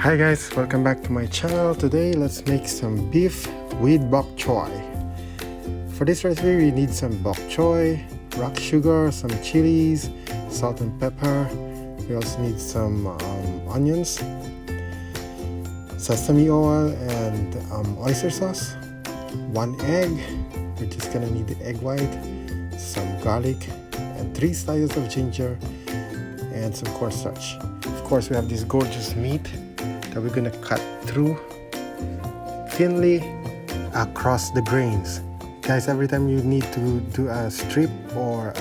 Hi guys, welcome back to my channel. Today let's make some beef with bok choy. For this recipe we need some bok choy, rock sugar, some chilies, salt and pepper. We also need some onions, sesame oil and oyster sauce, 1 egg. We're just gonna need the egg white, some garlic and 3 slices of ginger and some cornstarch. Of course we have this gorgeous meat that we're gonna cut through thinly across the grains. Guys, every time you need to do a strip or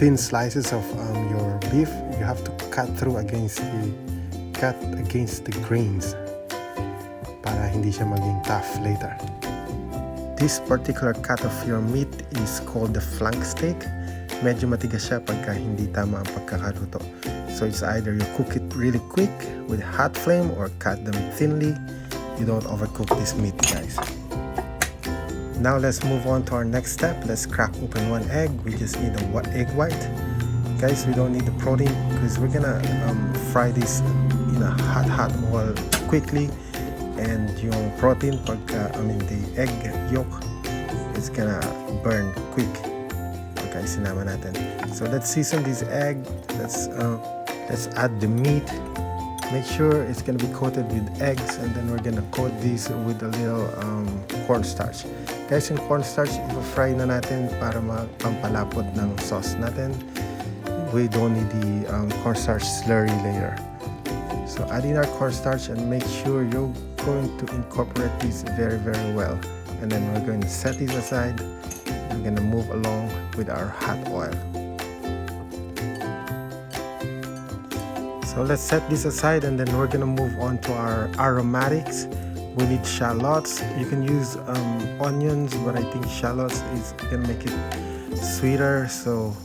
thin slices of your beef, you have to cut against the grains para hindi siya maging tough later. This particular cut of your meat is called the flank steak. Medyo matigas siya pagka hindi tama ang pagkakaluto. So it's either you cook it really quick with a hot flame or cut them thinly. You don't overcook this meat, guys. Now let's move on to our next step. Let's crack open 1 egg. We just need a egg white. Guys, we don't need the protein because we're gonna fry this in a hot oil quickly. And yung protein, the egg yolk, is gonna burn quick. Okay, sinama natin. So let's season this egg. Let's add the meat. Make sure it's gonna be coated with eggs, and then we're gonna coat this with a little cornstarch. Guys, yung cornstarch, i-fry na natin para pampalapot ng sauce natin. We don't need the cornstarch slurry later. So add in our cornstarch and make sure you're going to incorporate this very well. And then we're going to set this aside. We're going to move along with our hot oil. So let's set this aside, and then we're going to move on to our aromatics. We need shallots. You can use onions, but I think shallots is going to make it sweeter. So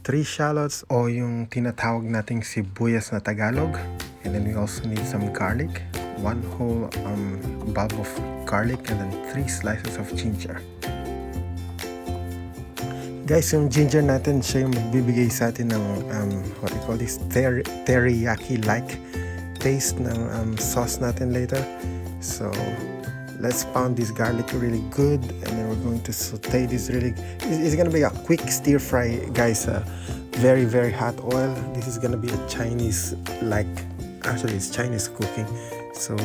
3 shallots o yung tinatawag nating sibuyas na Tagalog. And then we also need some garlic, 1 whole bulb of garlic, and then 3 slices of ginger. Guys, yung ginger natin, siya yung magbibigay sa atin ng what we call this teriyaki-like taste ng sauce natin later. So let's pound this garlic really good, and then we're going to saute this really. It's gonna be a quick stir fry, guys. Very hot oil. This is gonna be a Chinese actually it's Chinese cooking. So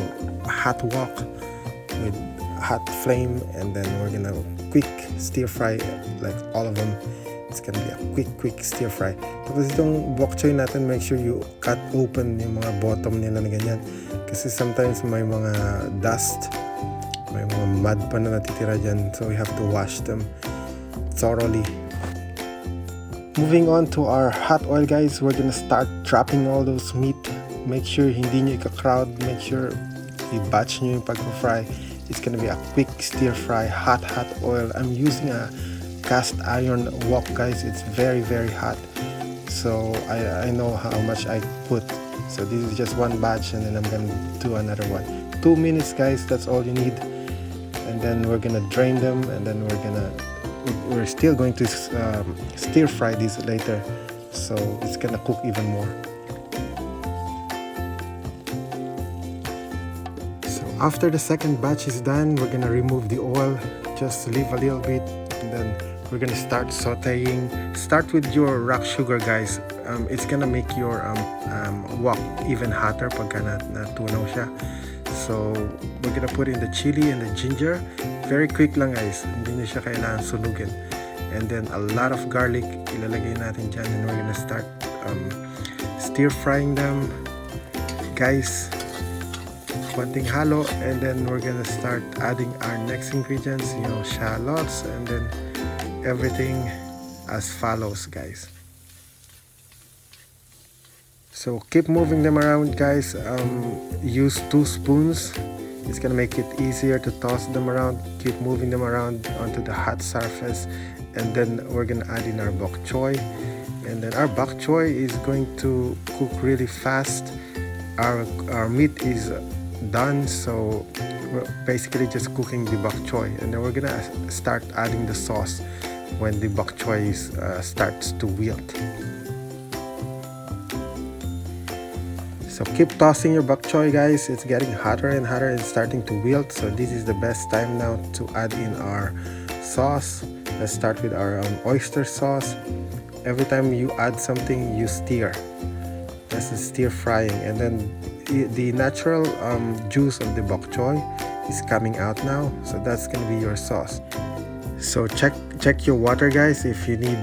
hot wok with hot flame, and then we're gonna quick stir fry like all of them. It's gonna be a quick stir fry. Tapos itong bok choy natin, make sure you cut open yung mga bottom nila na ganyan, kasi sometimes may mga dust, may mga mud pa na natitira dyan, so we have to wash them thoroughly. Moving on to our hot oil, guys, we're gonna start dropping all those meat. Make sure hindi nyo ika-crowd. Make sure i-batch nyo yung pag-fry. It's gonna be a quick stir fry, hot oil. I'm using a cast iron wok, guys. It's very hot, so I know how much I put. So this is just 1 batch, and then I'm gonna do another one. 2 minutes, guys, that's all you need. And then we're gonna drain them, and then we're still going to stir fry this later, so it's gonna cook even more. After the second batch is done, we're gonna remove the oil, just leave a little bit, and then we're gonna start sauteing. Start with your rock sugar, guys. It's gonna make your wok even hotter pagka natunaw siya. So we're gonna put in the chili and the ginger. Very quick lang, guys. Hindi na siya kailangan sunugin. And then a lot of garlic ilalagay natin dyan, and we're gonna start stir frying them, guys. Konting halo, and then we're gonna start adding our next ingredients, shallots, and then everything as follows, guys. So keep moving them around, guys. Use 2 spoons. It's gonna make it easier to toss them around. Keep moving them around onto the hot surface, and then we're gonna add in our bok choy, and then our bok choy is going to cook really fast. Our meat is done, so we're basically just cooking the bok choy, and then we're gonna start adding the sauce when the bok choy starts to wilt. So keep tossing your bok choy, guys. It's getting hotter and hotter. It's starting to wilt, so this is the best time now to add in our sauce. Let's start with our oyster sauce. Every time you add something, you stir. That's the stir frying, and then the natural juice of the bok choy is coming out now, so that's gonna be your sauce. So check your water, guys. If you need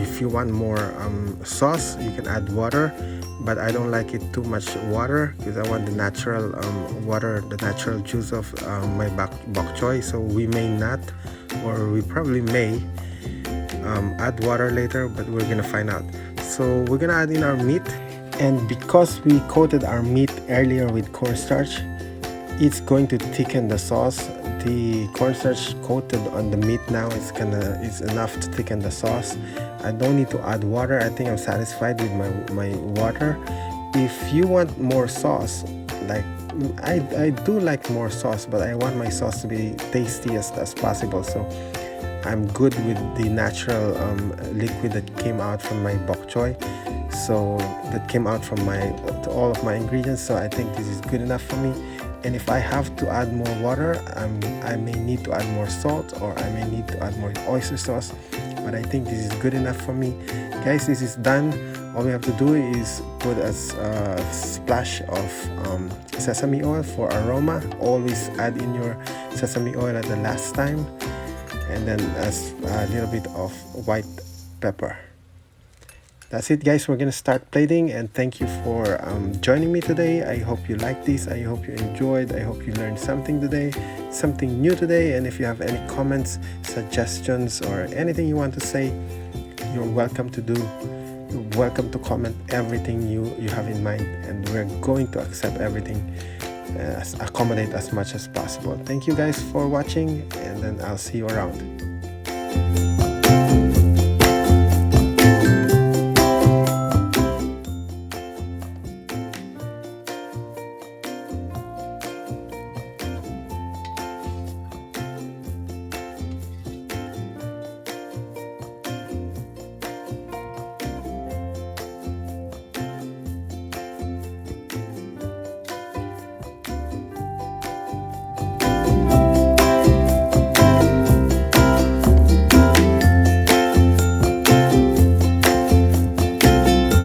if you want more sauce, you can add water, but I don't like it too much water because I want the natural water, the natural juice of my bok choy. So we may not, or we probably may add water later, but we're gonna find out. So we're gonna add in our meat, and because we coated our meat earlier with cornstarch, it's going to thicken the sauce. The cornstarch coated on the meat now is enough to thicken the sauce. I don't need to add water. I think I'm satisfied with my water. If you want more sauce, like I do like more sauce, but I want my sauce to be tastiest as possible, so I'm good with the natural liquid that came out from my bok choy, so that came out from all of my ingredients. So I think this is good enough for me. And if I have to add more water, I may need to add more salt, or I may need to add more oyster sauce, but I think this is good enough for me. Guys, this is done. All we have to do is put a splash of sesame oil for aroma. Always add in your sesame oil at the last time, and then a little bit of white pepper. That's it, guys. We're gonna start plating, and thank you for joining me today. I hope you liked this. I hope you enjoyed. I hope you learned something today, something new today. And if you have any comments, suggestions, or anything you want to say, you're welcome to do. You're welcome to comment everything you have in mind, and we're going to accept everything, accommodate as much as possible. Thank you guys for watching, and then I'll see you around.